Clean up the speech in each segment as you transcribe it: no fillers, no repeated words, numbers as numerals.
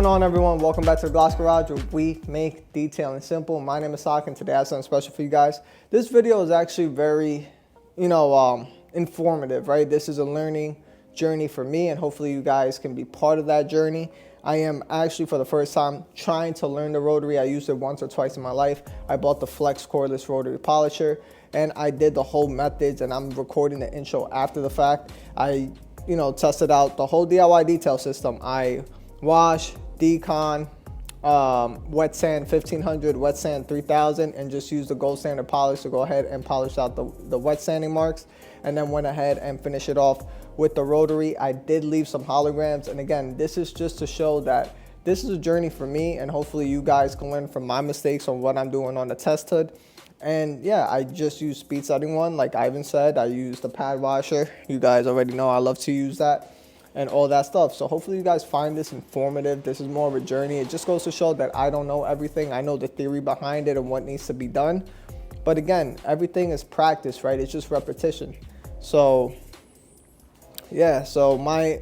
on, everyone? Welcome back to the Gloss Garage, where we make detailing simple. My name is Sak, and today I have something special for you guys. This video is actually very, informative, right? This is a learning journey for me, and hopefully you guys can be part of that journey. I am actually, for the first time, trying to learn the Rotary. I used it once or twice in my life. I bought the Flex cordless Rotary polisher, and I did the whole methods, and I'm recording the intro after the fact. I, tested out the whole DIY detail system. I wash, decon, wet sand 1500, wet sand 3000, and just use the gold standard polish to go ahead and polish out the wet sanding marks, and then went ahead and finish it off with the Rotary. I did leave some holograms, and again, this is just to show that this is a journey for me, and hopefully you guys can learn from my mistakes on what I'm doing on the test hood. And yeah, I just use speed setting one, like Ivan said. I use the pad washer. You guys already know I love to use that and all that stuff. So hopefully you guys find this informative. This is more of a journey. It just goes to show that I don't know everything. I know the theory behind it and what needs to be done, but again, everything is practice, right? It's just repetition. So yeah, so my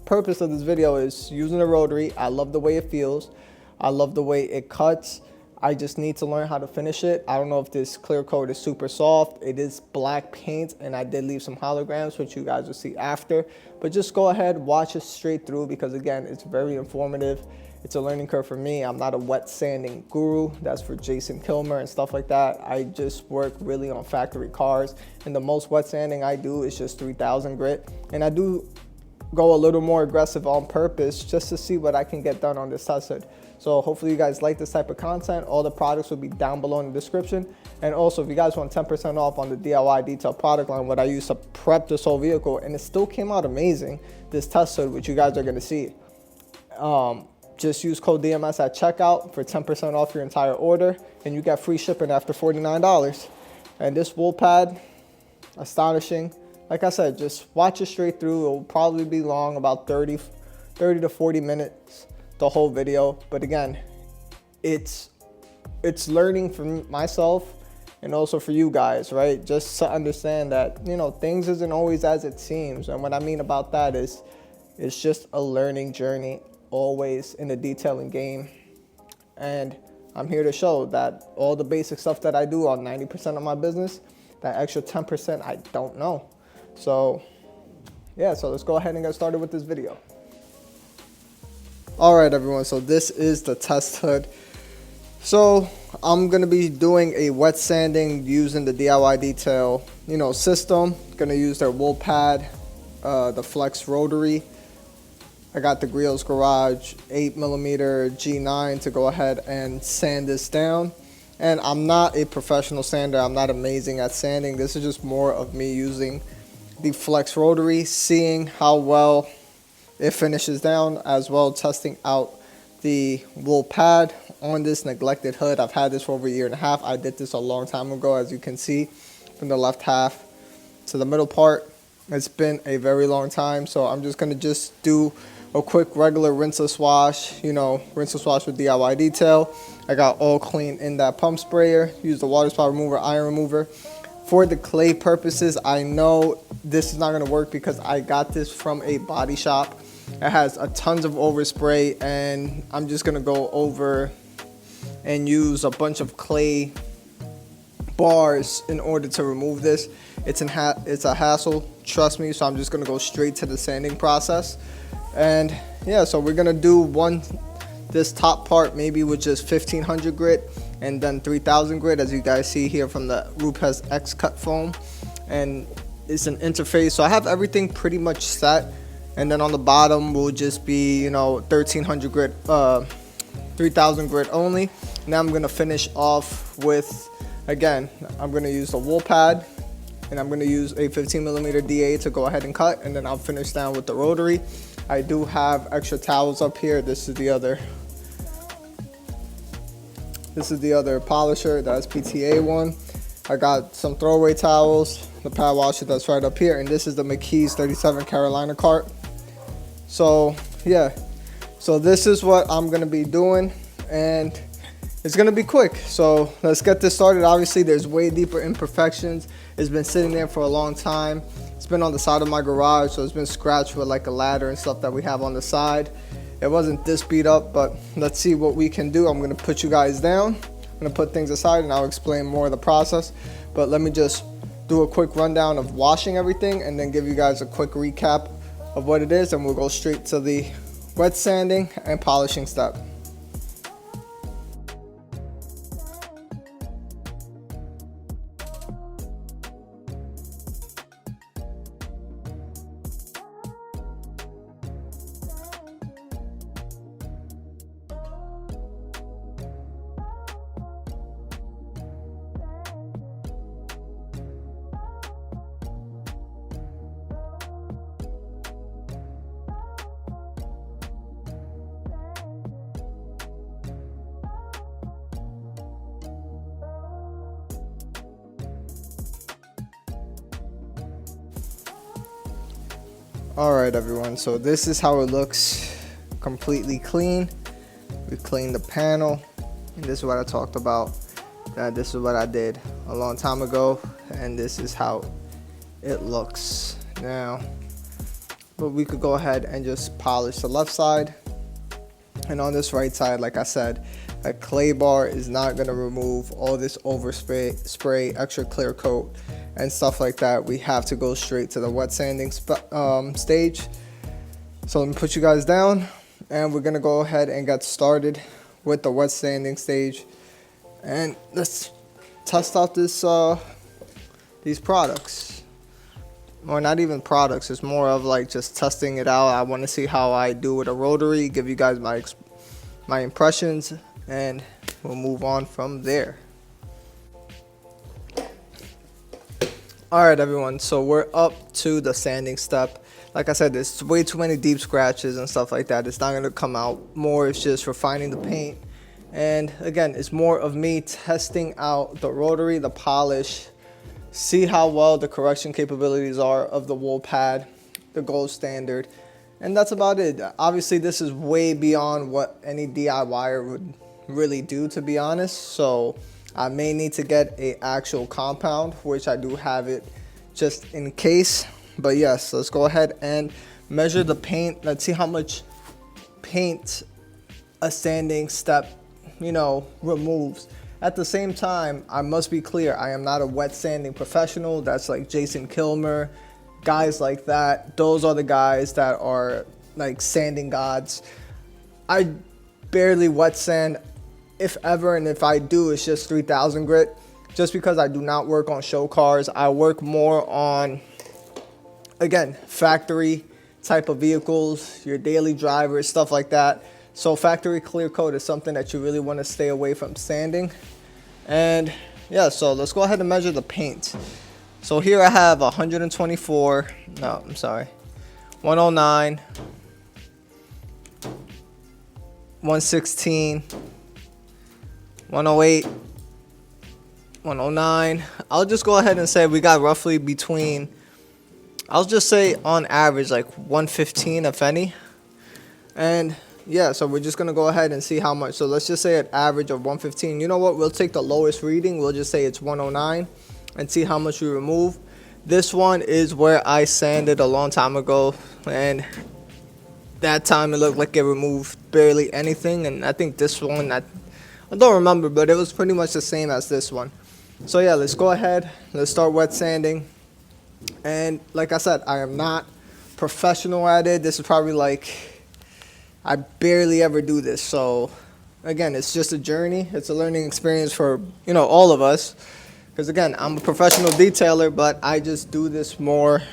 purpose of this video is using the Rotary. I love the way it feels. I love the way it cuts. I just need to learn how to finish it. I don't know if this clear coat is super soft. It is black paint, and I did leave some holograms, which you guys will see after. But just go ahead, watch it straight through, because again, it's very informative. It's a learning curve for me. I'm not a wet sanding guru. That's for Jason Kilmer and stuff like that. I just work really on factory cars, and the most wet sanding I do is just 3000 grit. And I do go a little more aggressive on purpose just to see what I can get done on this test hood. So hopefully you guys like this type of content. All the products will be down below in the description. And also, if you guys want 10% off on the DIY detail product line, what I used to prep this whole vehicle, and it still came out amazing, this test hood, which you guys are gonna see. Just use code DMS at checkout for 10% off your entire order, and you get free shipping after $49. And this wool pad, astonishing. Like I said, just watch it straight through. It will probably be long, about 30 to 40 minutes, the whole video. But again, it's learning for myself and also for you guys, right? Just to understand that, things isn't always as it seems. And what I mean about that is, it's just a learning journey, always in the detailing game. And I'm here to show that all the basic stuff that I do on 90% of my business, that extra 10% I don't know. So yeah, so let's go ahead and get started with this video. All right, everyone, so this is the test hood. So I'm gonna be doing a wet sanding using the DIY detail system. Gonna use their wool pad, the Flex Rotary. I got the Grills Garage 8mm G9 to go ahead and sand this down. And I'm not a professional sander. I'm not amazing at sanding. This is just more of me using the Flex Rotary, seeing how well it finishes down, as well testing out the wool pad on this neglected hood. I've had this for over a year and a half. I did this a long time ago, as you can see from the left half to the middle part. It's been a very long time, so I'm just gonna do a quick regular rinseless wash, rinseless wash with DIY detail. I got all clean in that pump sprayer. Use the water spot remover, iron remover. For the clay purposes, I know this is not gonna work because I got this from a body shop. It has a tons of overspray, and I'm just gonna go over and use a bunch of clay bars in order to remove this. It's a hassle, trust me, so I'm just gonna go straight to the sanding process. And yeah, so we're gonna do this top part maybe with just 1500 grit, and then 3000 grit, as you guys see here from the Rupes X cut foam. And it's an interface, so I have everything pretty much set. And then on the bottom will just be 1300 grit, 3000 grit only. Now I'm gonna finish off with, again, I'm gonna use the wool pad, and I'm gonna use a 15mm DA to go ahead and cut, and then I'll finish down with the Rotary. I do have extra towels up here. This is the other polisher. That's PTA one. I got some throwaway towels, the pad washer that's right up here, and this is the Mckees37 Carolina cart. So yeah, so this is what I'm gonna be doing, and it's gonna be quick. So let's get this started. Obviously, there's way deeper imperfections. It's been sitting there for a long time. It's been on the side of my garage, so it's been scratched with like a ladder and stuff that we have on the side. It wasn't this beat up, but let's see what we can do. I'm gonna put you guys down. I'm gonna put things aside and I'll explain more of the process. But let me just do a quick rundown of washing everything and then give you guys a quick recap of what it is, and we'll go straight to the wet sanding and polishing step. Alright everyone, so this is how it looks, completely clean. We cleaned the panel, and this is what I talked about, that this is what I did a long time ago, and this is how it looks now. But we could go ahead and just polish the left side, and on this right side, like I said, a clay bar is not going to remove all this overspray, extra clear coat and stuff like that. We have to go straight to the wet sanding stage. So let me put you guys down, and we're gonna go ahead and get started with the wet sanding stage, and let's test out this these products, or not even products, it's more of like just testing it out. I want to see how I do with a rotary, give you guys my impressions, and we'll move on from there. Alright everyone, so we're up to the sanding step. Like I said, there's way too many deep scratches and stuff like that. It's not going to come out. More it's just refining the paint. And again, it's more of me testing out the rotary, the polish, see how well the correction capabilities are of the wool pad, the gold standard. And that's about it. Obviously, this is way beyond what any DIYer would really do, to be honest. So I may need to get a actual compound, which I do have it just in case. But yes, let's go ahead and measure the paint. Let's see how much paint a sanding step, removes. At the same time, I must be clear, I am not a wet sanding professional. That's like Jason Kilmer, guys like that. Those are the guys that are like sanding gods. I barely wet sand, if ever, and if I do, it's just 3000 grit, just because I do not work on show cars. I work more on, again, factory type of vehicles, your daily drivers, stuff like that. So factory clear coat is something that you really want to stay away from sanding. And yeah, so let's go ahead and measure the paint. So here I have 124, no, I'm sorry, 109, 116, 108, 109. I'll just go ahead and say we got roughly between, I'll just say on average like 115 if any. And yeah, so we're just gonna go ahead and see how much. So let's just say an average of 115. You know what, we'll take the lowest reading, we'll just say it's 109 and see how much we remove. This one is where I sanded a long time ago, and that time it looked like it removed barely anything. And I think this one, I don't remember, but it was pretty much the same as this one. So yeah, let's go ahead, let's start wet sanding. And like I said, I am not professional at it. This is probably like, I barely ever do this. So again, it's just a journey. It's a learning experience for, all of us. Because again, I'm a professional detailer, but I just do this more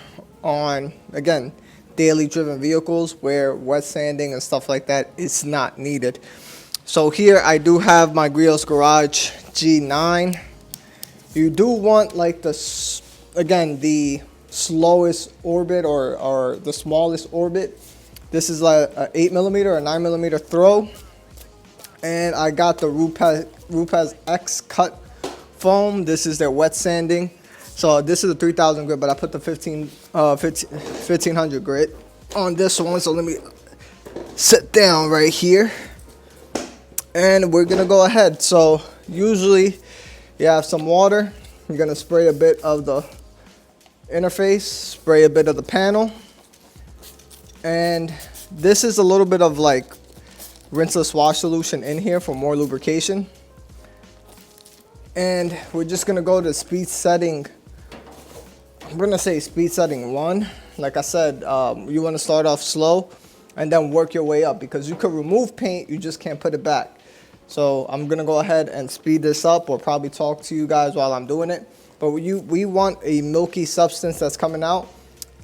on, again, daily driven vehicles where wet sanding and stuff like that is not needed. So here I do have my Griot's Garage G9. You do want like the slowest orbit or the smallest orbit. This is like an 8mm or 9mm throw. And I got the Rupes X cut foam. This is their wet sanding. So this is a 3000 grit, but I put the 1500 grit on this one. So let me sit down right here. And we're gonna go ahead. So usually you have some water. You're gonna spray a bit of the interface, spray a bit of the panel, and This is a little bit of like rinseless wash solution in here for more lubrication. And we're just gonna go to speed setting. I'm gonna say speed setting 1. Like I said, you wanna start off slow and then work your way up, because you could remove paint, you just can't put it back. So I'm gonna go ahead and speed this up, or probably talk to you guys while I'm doing it. But we want a milky substance that's coming out.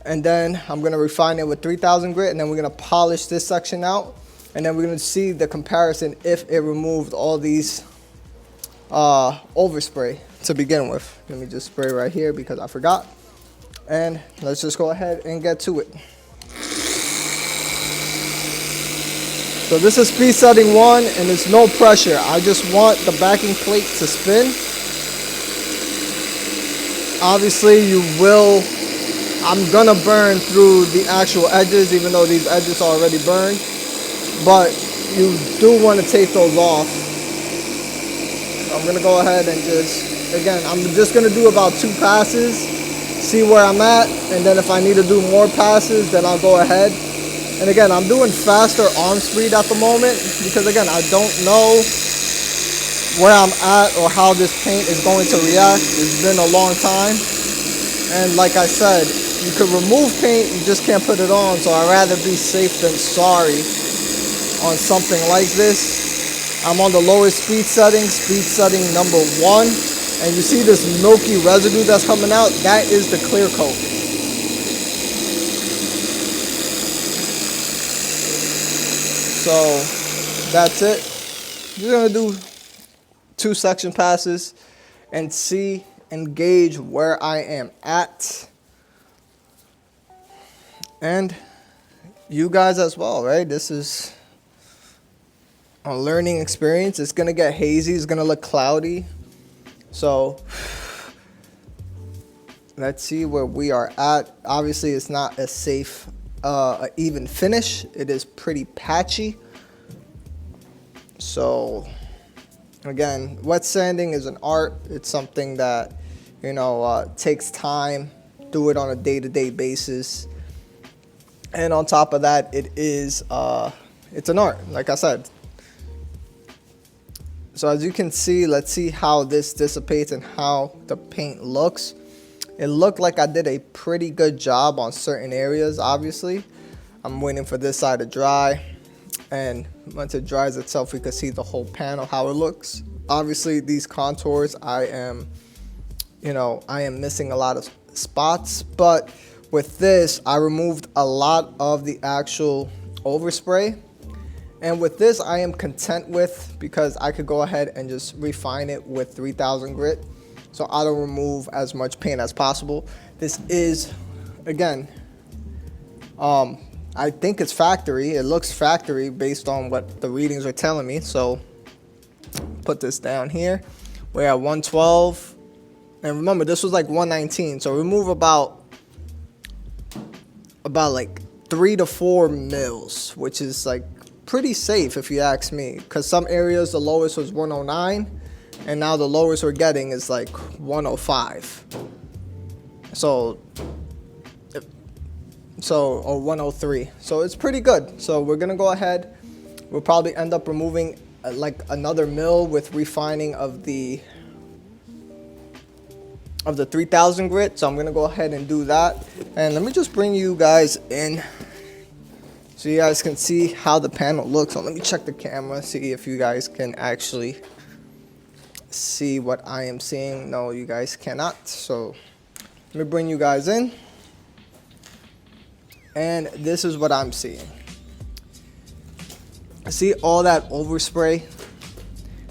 And then I'm gonna refine it with 3000 grit, and then we're gonna polish this section out. And then we're gonna see the comparison if it removed all these overspray to begin with. Let me just spray right here because I forgot. And let's just go ahead and get to it. So this is speed setting 1, and it's no pressure. I just want the backing plate to spin. Obviously I'm gonna burn through the actual edges, even though these edges are already burned. But you do want to take those off. I'm gonna go ahead and I'm just gonna do about 2 passes, see where I'm at, and then if I need to do more passes, then I'll go ahead. And again, I'm doing faster arm speed at the moment, because again, I don't know where I'm at or how this paint is going to react. It's been a long time. And like I said, you can remove paint, you just can't put it on. So I'd rather be safe than sorry on something like this. I'm on the lowest speed setting number 1. And you see this milky residue that's coming out? That is the clear coat. So that's it. You're gonna do 2 section passes and see and gauge where I am at. And you guys as well, right? This is a learning experience. It's gonna get hazy, it's gonna look cloudy. So let's see where we are at. Obviously it's not a safe even finish. It is pretty patchy. So again, wet sanding is an art. It's something that, you know, takes time. Do it on a day-to-day basis. And on top of that, it is it's an art, like I said. So as you can see, let's see how this dissipates and how the paint looks. It looked like I did a pretty good job on certain areas, obviously. I'm waiting for this side to dry. And once it dries itself, we can see the whole panel, how it looks. Obviously, these contours, I am missing a lot of spots. But with this, I removed a lot of the actual overspray. And with this, I am content with, because I could go ahead and just refine it with 3000 grit. So I don't remove as much paint as possible. This is, again, I think it's factory. It looks factory based on what the readings are telling me. So put this down here. We're at 112. And remember, this was like 119. So remove about like 3 to 4 mils, which is like pretty safe if you ask me. Because some areas the lowest was 109. And now the lowest we're getting is like 105. Or 103. So it's pretty good. So we're gonna go ahead. We'll probably end up removing like another mil with refining of the 3000 grit. So I'm gonna go ahead and do that. And let me just bring you guys in so you guys can see how the panel looks. So let me check the camera, see if you guys can actually see what I am seeing. No, you guys cannot. So let me bring you guys in. And this is what I'm seeing. See all that overspray?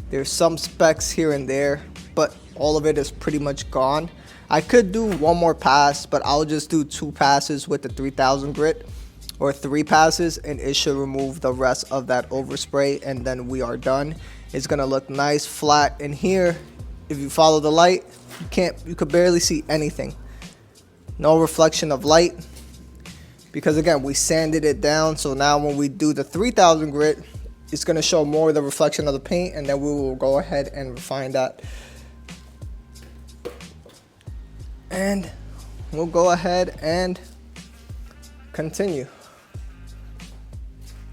There's some specks here and there, but all of it is pretty much gone. I could do one more pass, but I'll just do 2 passes with the 3000 grit, or 3 passes, and it should remove the rest of that overspray, and then we are done. It's gonna look nice, flat. And here, if you follow the light, you could barely see anything. No reflection of light, because again, we sanded it down. So now when we do the 3000 grit, it's gonna show more of the reflection of the paint, and then we will go ahead and refine that. And we'll go ahead and continue.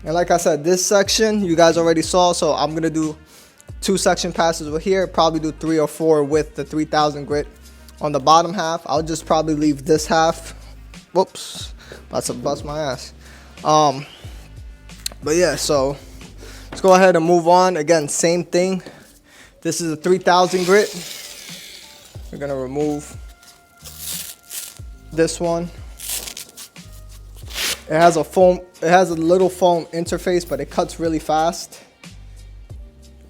And like I said, this section you guys already saw, so I'm gonna do 2 section passes over here, probably do 3 or 4 with the 3000 grit on the bottom half. I'll just probably leave this half. Whoops, about to bust my ass. But yeah, so let's go ahead and move on. Again, same thing. This is a 3000 grit. We're gonna remove this one. It has a foam, it has a little foam interface, but it cuts really fast.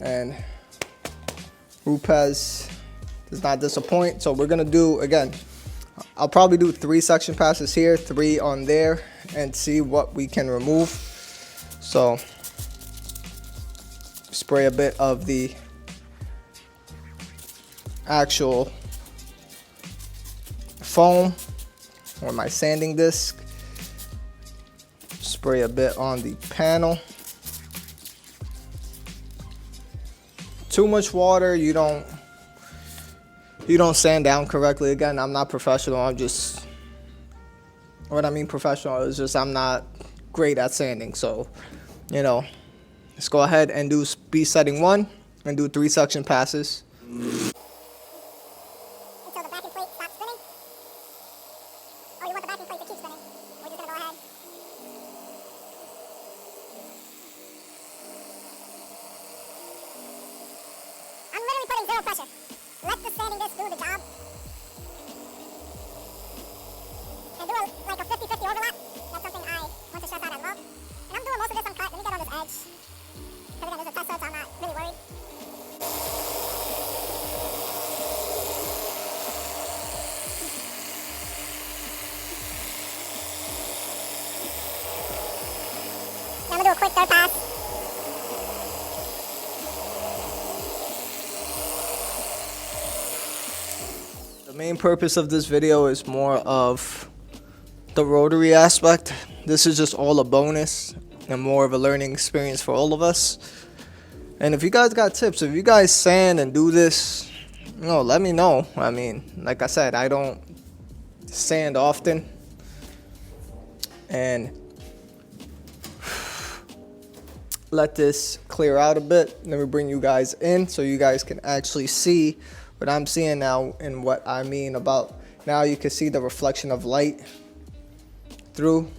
And Rupes does not disappoint. So we're gonna do, again, I'll probably do 3 section passes here, 3 on there, and see what we can remove. So spray a bit of the actual foam or my sanding disc. Spray a bit on the panel. Too much water, you don't sand down correctly. Again, I'm not professional. I'm just, what I mean professional is just I'm not great at sanding. So, you know, let's go ahead and do speed setting 1 and do 3 suction passes. Until the backing plate stops spinning. Oh, you want the backing plate to keep spinning. We're just gonna go ahead. I'm literally putting 0 pressure. Let the sanding disc do the job. And do like a 50-50 overlap. That's something I want to stress out as well. And I'm doing most of this uncut. Let me get on this edge. Because again, there's a tester, so I'm not really worried. Now I'm going to do a quick 3rd pass. The main purpose of this video is more of the rotary aspect. This is just all a bonus and more of a learning experience for all of us. And if you guys got tips, if you guys sand and do this, you know, let me know. I mean, like I said, I don't sand often. And let this clear out a bit. Let me bring you guys in so you guys can actually see what I'm seeing now and what I mean about. Now you can see the reflection of light through.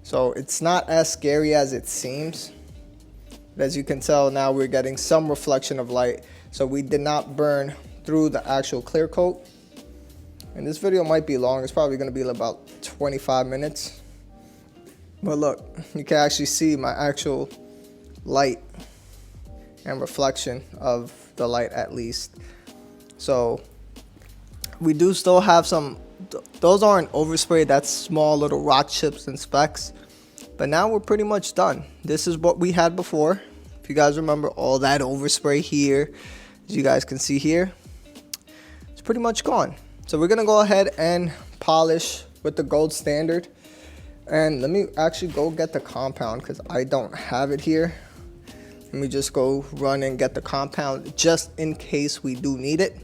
So it's not as scary as it seems. But as you can tell, now we're getting some reflection of light. So we did not burn through the actual clear coat. And this video might be long. It's probably going to be about 25 minutes. But look, you can actually see my actual light and reflection of the light at least. So we do still have some, those aren't overspray, that's small little rock chips and specks. But now we're pretty much done. This is what we had before. If you guys remember all that overspray here, as you guys can see here, it's pretty much gone. So we're gonna go ahead and polish with the gold standard. And let me actually go get the compound because I don't have it here. Let me just go run and get the compound just in case we do need it.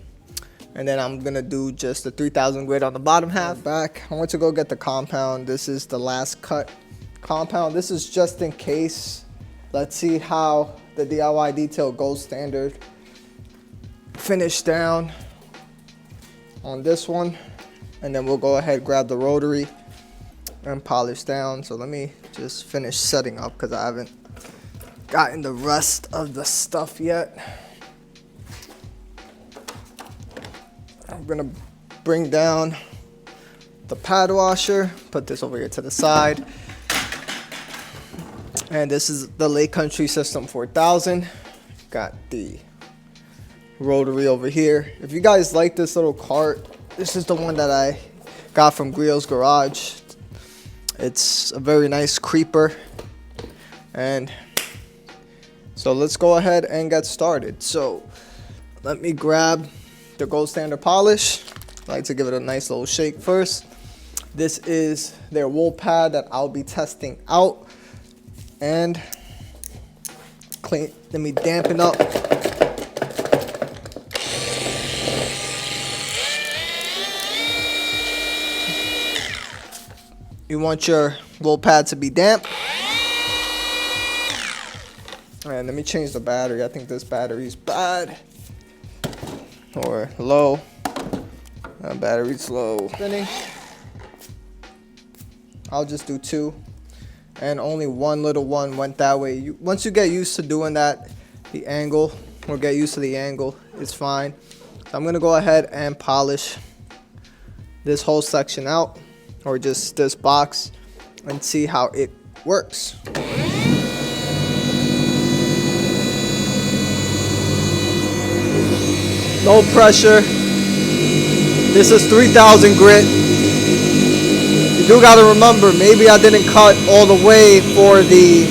And then I'm gonna do just the 3000 grit on the bottom half. Back, I went to go get the compound. This is the last cut compound. This is just in case. Let's see how the DIY Detail Gold Standard finished down on this one. And then we'll go ahead, grab the rotary and polish down. So let me just finish setting up because I haven't gotten the rest of the stuff yet. I'm gonna bring down the pad washer, put this over here to the side. And this is the Lake Country System 4000. Got the rotary over here. If you guys like this little cart, this is the one that I got from Griot's Garage. It's a very nice creeper. And so let's go ahead and get started. So let me grab the gold standard polish. I like to give it a nice little shake first. This is their wool pad that I'll be testing out. And clean, let me dampen up. You want your wool pad to be damp. And let me change the battery. I think this battery is bad or low. Battery's low. Spinning. I'll just do 2, and only one little one went that way. Once you get used to doing that, the angle, or get used to the angle, it's fine. So I'm gonna go ahead and polish this whole section out, or just this box, and see how it works. No pressure. This is 3000 grit. You do gotta remember, maybe I didn't cut all the way for the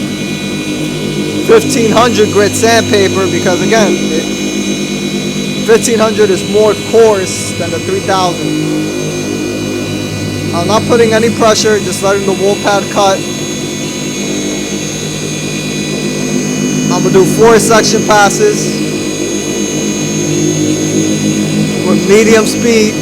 1500 grit sandpaper, because again, 1500 is more coarse than the 3000. I'm not putting any pressure, just letting the wool pad cut. I'm gonna do 4 section passes with medium speed.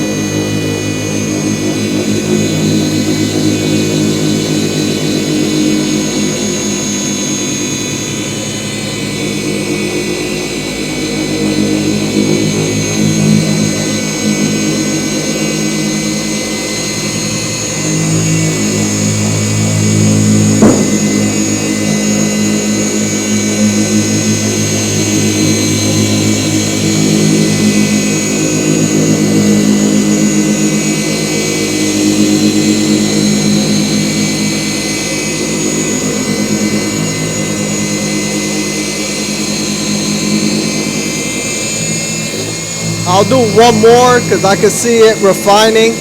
I'll do one more because I can see it refining.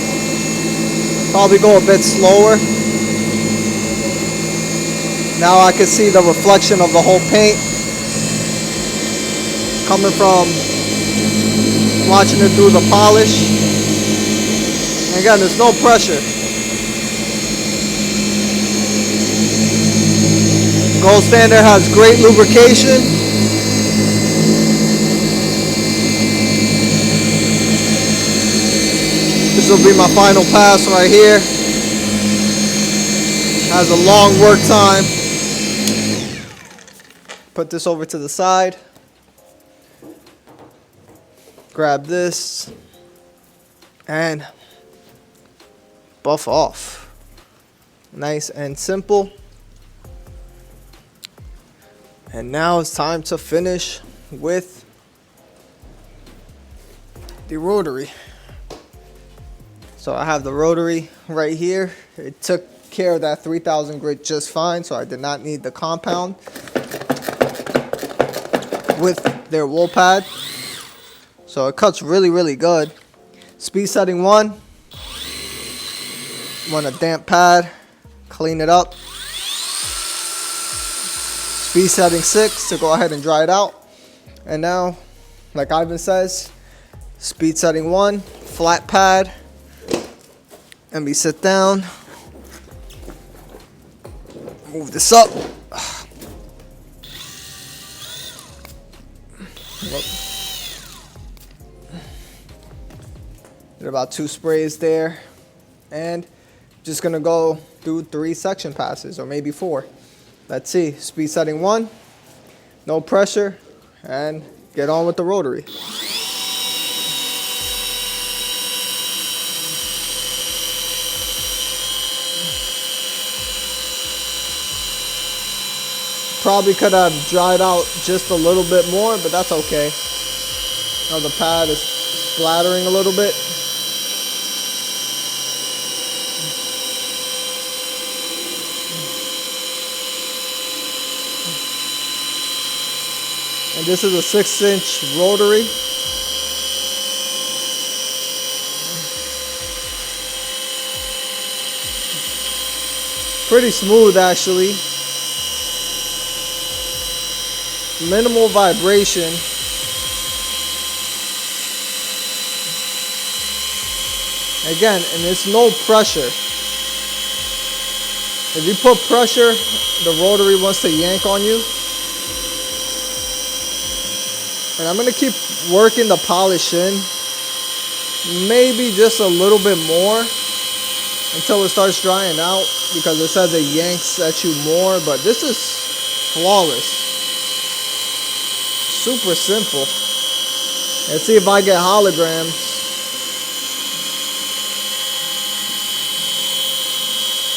Probably go a bit slower. Now I can see the reflection of the whole paint coming from watching it through the polish. And again, there's no pressure. Gold Standard has great lubrication. This will be my final pass right here. Has a long work time. Put this over to the side. Grab this and buff off. Nice and simple. And now it's time to finish with the rotary. So I have the rotary right here. It took care of that 3000 grit just fine, so I did not need the compound with their wool pad. So it cuts really, really good. Speed setting 1. Want a damp pad, clean it up. Speed setting 6 to go ahead and dry it out. And now, like Ivan says, speed setting 1, flat pad. Let me sit down, move this up. Did about 2 sprays there, and just gonna go do 3 section passes, or maybe 4. Let's see. Speed setting 1, no pressure, and get on with the rotary. Probably could have dried out just a little bit more, but that's okay. Now the pad is splattering a little bit. And this is a 6-inch rotary. Pretty smooth actually. Minimal vibration. Again, and it's no pressure. If you put pressure, the rotary wants to yank on you. And I'm going to keep working the polish in. Maybe just a little bit more until it starts drying out, because it says it yanks at you more, but this is flawless. super simple. Let's see if I get holograms.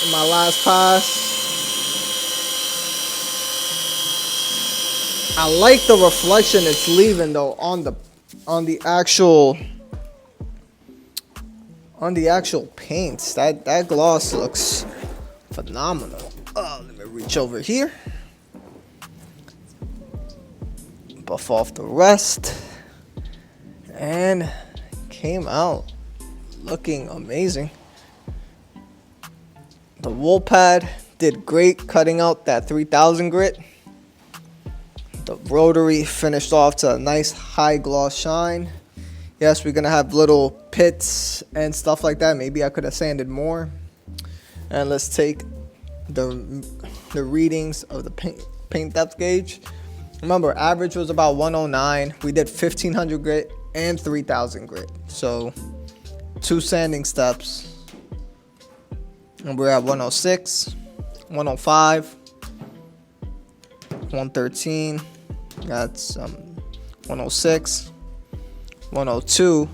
In my last pass. I like the reflection it's leaving though on the actual paints. That gloss looks phenomenal. Let me reach over here. Buff off the rest. And came out looking amazing. The wool pad did great cutting out that 3000 grit. The rotary finished off to a nice high gloss shine. Yes, we're gonna have little pits and stuff like that. Maybe I could have sanded more. And let's take the readings of the paint depth gauge. Remember, average was about 109. We did 1500 grit and 3000 grit. So 2 sanding steps. And we're at 106, 105, 113. That's 106, 102,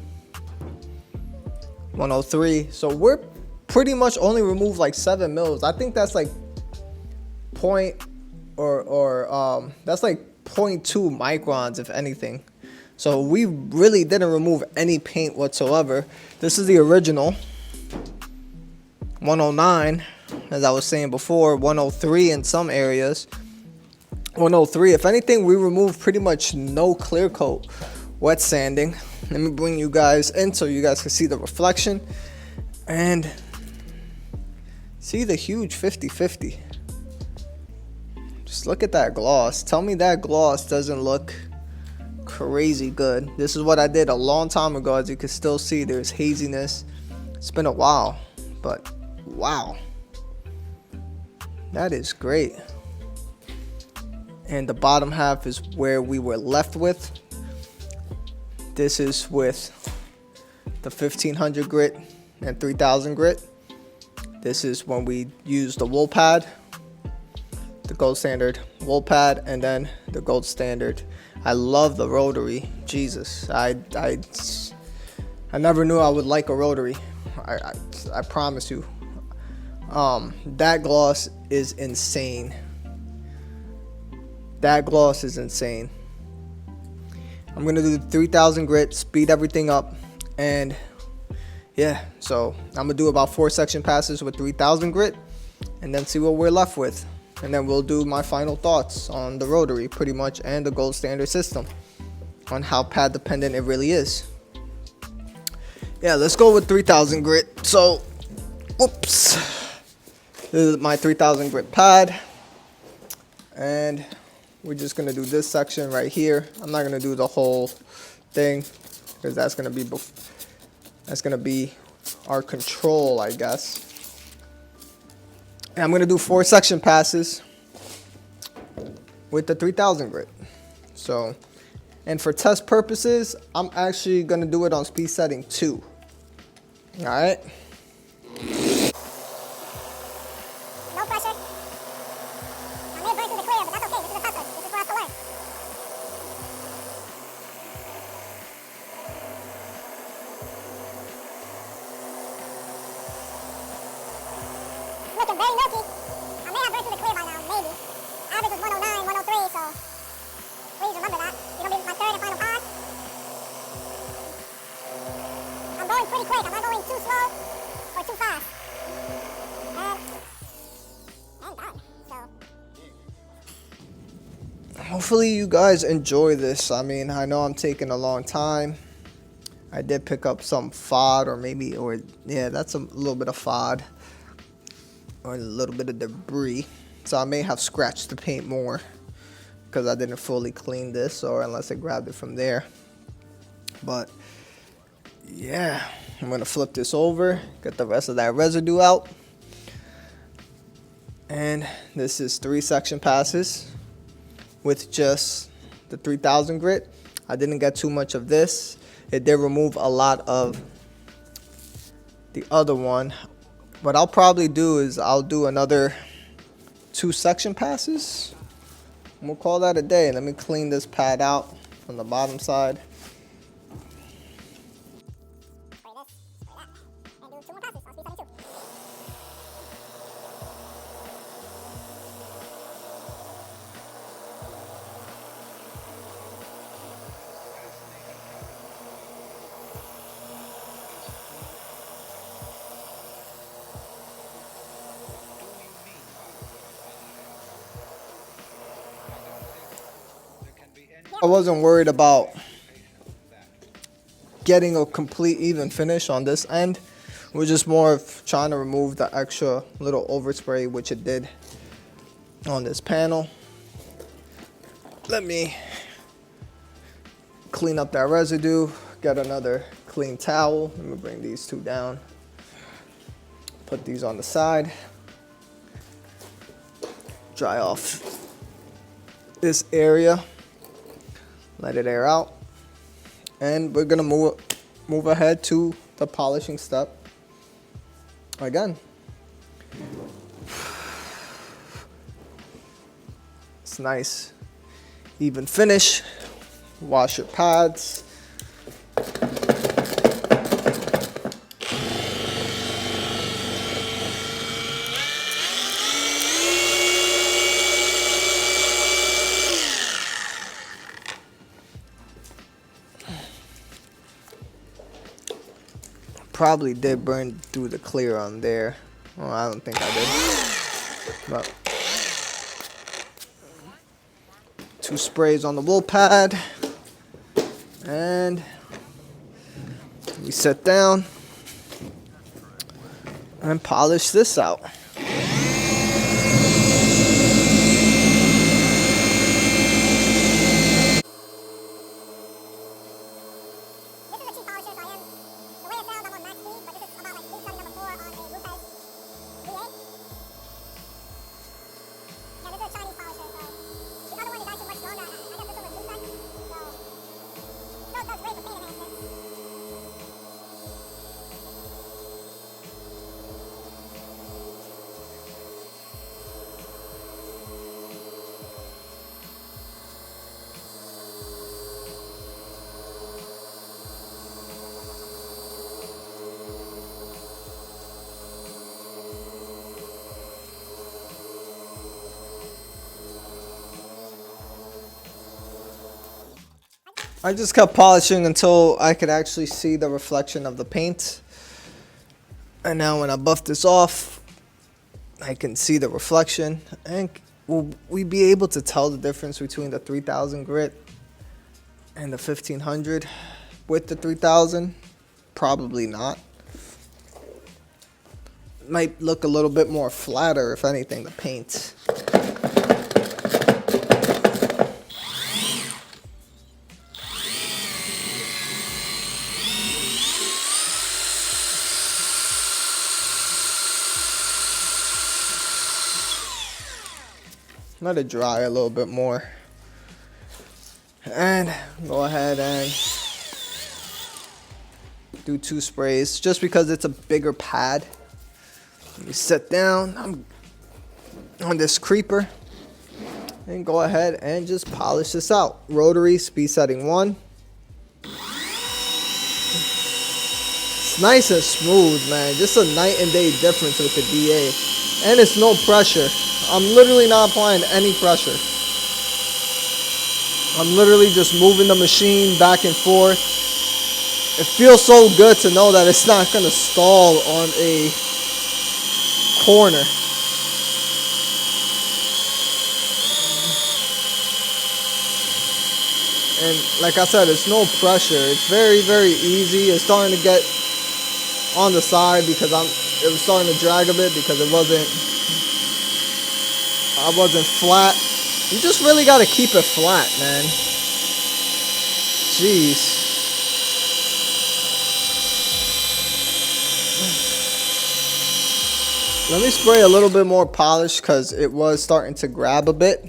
103. So we're pretty much only removed like 7 mils. I think that's like that's like 0.2 microns if anything. So we really didn't remove any paint whatsoever. This is the original 109, as I was saying before, 103 in some areas. 103. If anything, we removed pretty much no clear coat wet sanding. Let me bring you guys in so you guys can see the reflection and see the huge 50-50. Just look at that gloss. Tell me that gloss doesn't look crazy good. This is what I did a long time ago. As you can still see, there's haziness. It's been a while, but wow, that is great. And the bottom half is where we were left with. This is with the 1500 grit and 3000 grit. This is when we use the wool pad, the gold standard wool pad, and then the gold standard. I love the rotary. Jesus, I never knew I would like a rotary. I promise you. That gloss is insane. That gloss is insane. I'm gonna do the 3000 grit, speed everything up, and yeah, so I'm gonna do about 4 section passes with 3000 grit and then see what we're left with, and then we'll do my final thoughts on the rotary pretty much and the gold standard system on how pad dependent it really is. Yeah, let's go with 3000 grit. So oops, this is my 3000 grit pad, and we're just gonna do this section right here. I'm not gonna do the whole thing because that's gonna be our control, I guess. And I'm gonna do 4 section passes with the 3000 grit. So, and for test purposes, I'm actually gonna do it on speed setting 2. All right. Looking very milky. I may have burnt through the clear by now, maybe. Average was 109, 103, so please remember that. It's gonna be my 3rd and final pass. I'm going pretty quick. I'm not going too slow or too fast. And done. So Hopefully you guys enjoy this. I mean, I know I'm taking a long time. I did pick up some FOD yeah, that's a little bit of FOD. Or a little bit of debris, so I may have scratched the paint more because I didn't fully clean this, or unless I grabbed it from there. But yeah, I'm gonna flip this over, get the rest of that residue out, and this is 3 section passes with just the 3000 grit. I didn't get too much of this. It did remove a lot of the other one. What I'll probably do is I'll do another 2 section passes. We'll call that a day. Let me clean this pad out. from the bottom side. Spray this, spray that, and do 2 more passes on speed 72. I wasn't worried about getting a complete even finish on this end. We're just more of trying to remove the extra little overspray, which it did on this panel. Let me clean up that residue, get another clean towel. Let me bring these two down, put these on the side, dry off this area, let it air out, and we're gonna move ahead to the polishing step again. It's nice, even finish. Wash your pads. Probably did burn through the clear on there. Well, I don't think I did. But 2 sprays on the wool pad. And we sit down and polish this out. I just kept polishing until I could actually see the reflection of the paint. And now when I buff this off, I can see the reflection. And will we be able to tell the difference between the 3000 grit and the 1500 with the 3000? Probably not. Might look a little bit more flatter, if anything, the paint. Let it dry a little bit more. And go ahead and do 2 sprays just because it's a bigger pad. Let me sit down on this creeper and go ahead and just polish this out. Rotary, speed setting 1. It's nice and smooth, man. Just a night and day difference with the DA. And it's no pressure. I'm literally not applying any pressure. I'm literally just moving the machine back and forth. It feels so good to know that it's not gonna stall on a corner. And like I said, it's no pressure. It's very, very easy. It's starting to get on the side because it was starting to drag a bit because I wasn't flat. You just really got to keep it flat, man. Jeez. Let me spray a little bit more polish because it was starting to grab a bit.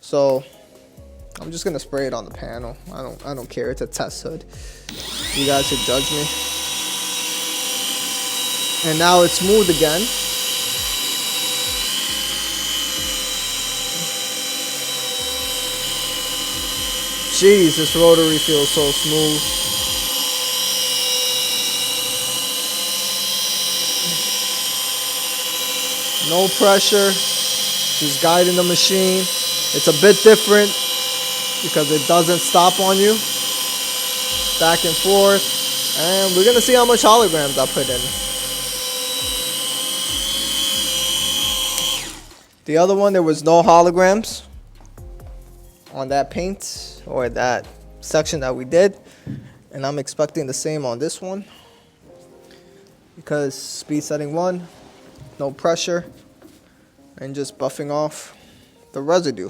So I'm just gonna spray it on the panel. I don't care. It's a test hood. You guys should judge me. And now it's smooth again. Jeez, this rotary feels so smooth. No pressure, just guiding the machine. It's a bit different because it doesn't stop on you. Back and forth, and we're gonna see how much holograms I put in. The other one, there was no holograms on that paint or that section that we did, and I'm expecting the same on this one because speed setting 1, no pressure, and just buffing off the residue.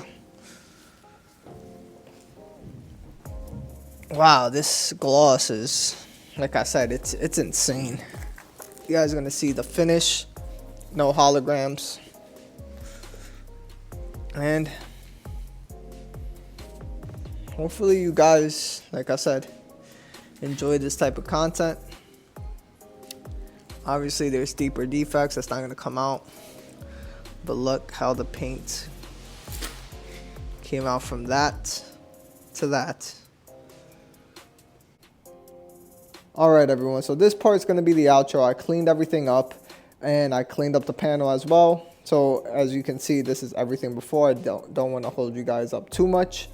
Wow, this gloss is, like I said, it's insane. You guys are gonna see the finish, no holograms, and hopefully you guys, like I said, enjoy this type of content. Obviously there's deeper defects that's not gonna come out, but look how the paint came out from that to that. Alright everyone, so this part's going to be the outro. I cleaned everything up and I cleaned up the panel as well. So as you can see, this is everything before. I don't want to hold you guys up too much.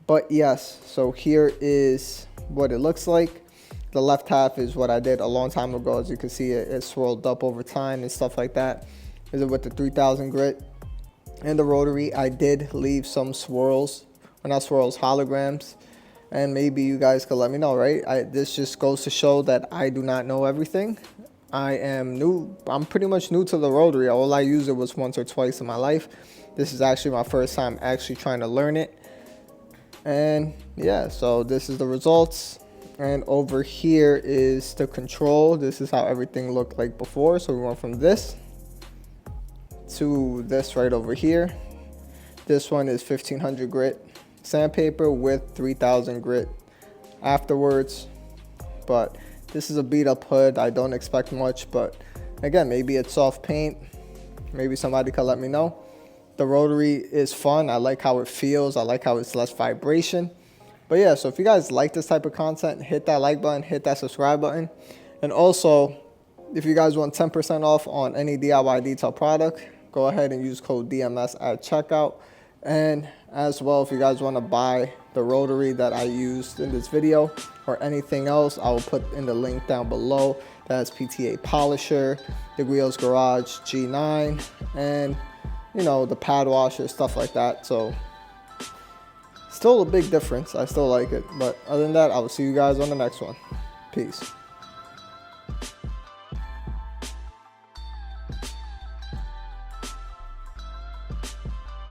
But yes, so here is what it looks like. The left half is what I did a long time ago. As you can see, it swirled up over time and stuff like that. Is it with the 3000 grit and the rotary? I did leave some swirls, or not swirls, holograms. And maybe you guys could let me know, right? This just goes to show that I do not know everything. I am new. I'm pretty much new to the rotary. All I used it was once or twice in my life. This is actually my first time actually trying to learn it. And yeah, so this is the results. And over here is the control. This is how everything looked like before. So we went from this to this right over here. This one is 1500 grit sandpaper with 3000 grit afterwards, but this is a beat up hood. I don't expect much, but again, maybe it's soft paint. Maybe somebody could let me know. The rotary is fun. I like how it feels. I like how it's less vibration. But yeah, so if you guys like this type of content, hit that like button, hit that subscribe button, and also if you guys want 10% off on any DIY detail product, go ahead and use code DMS at checkout. And as well, if you guys want to buy the rotary that I used in this video or anything else, I will put in the link down below. That's PTA polisher, the Wheels Garage G9, and you know, the pad washer, stuff like that. So still a big difference. I still like it, but other than that, I will see you guys on the next one. Peace.